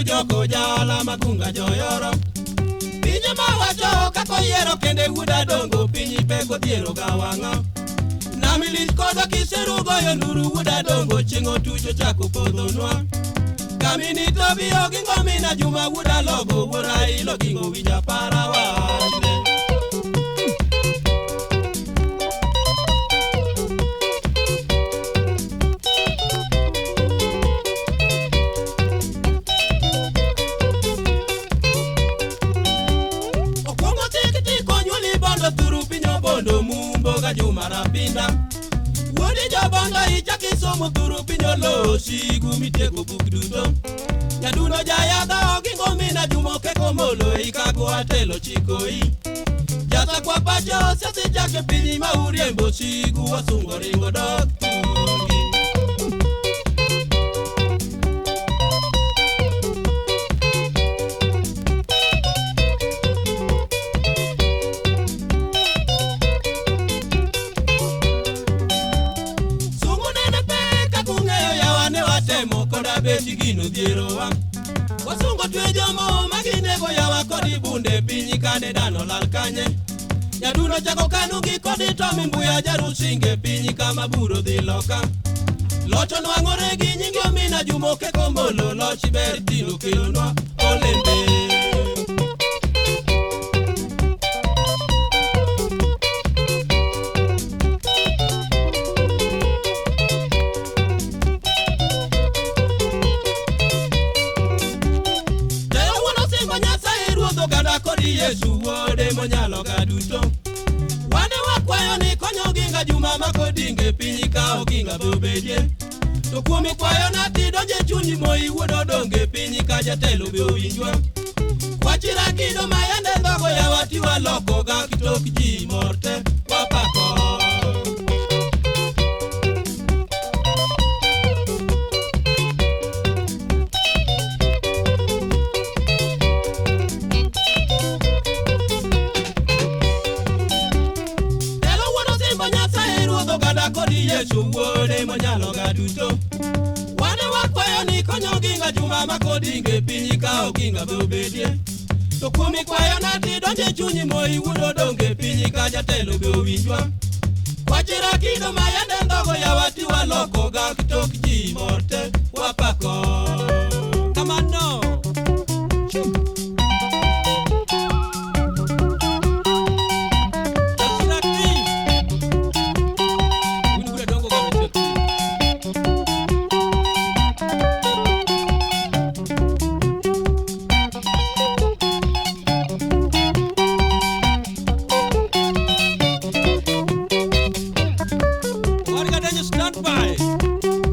Joko jala magunga joyoro pinye mawacho kako yero kende wuda dongo pinyi peko diero gawanga namilis kodo kiseru goyo nduru wuda dongo chingo tucho chako podonwa kamini tobi ogingo mina juma wuda logo wora ilo gingo wija para wande bondo mumbo ga juma rapinda wodi jobondo ichaki somo turu pinyo lo sigu miteko bukduto nyaduno jayada ogingo mina jumo keko molo ikago atelo chikoi jata kwa pacho sesi jake pinyi mauriembo sigu wasungo ringo dok beti gino dierowa wasungo twejo mo maginego yawa kodi bunde pinyi kane dano lal kanye nyaduno chako kanu gi kodi tomi mbuya jarusinge pinyi kama buro dhi loka locho nwang'ore gi nyingi omina jumo keko mbolo lochi ber tino kelonwa olembe Yesu wode monyalo gaduto wane wakwayo ni konyo ginga juma makodinge pinyi ka oginga bobedie to kuomi kwayo na ti donje chunyi moi wuodo donge pinyi ka jatelo be owinjwa kwachira kido mayande ndogo ya wati waloko ga kitok ji morte wapako Yesu wode monyalo gaduto wane wakwayo ni konyo ginga juma makodinge pinyi ka oginga bobedie to kuomi kwayo na ti donje chunyi moi wuodo donge pinyi ka jatelo be owinjwa kwachira kido mayande ndogo ya wati waloko ga kitok ji morte wapako kamano stand by.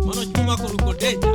Mano chuma koruko deja.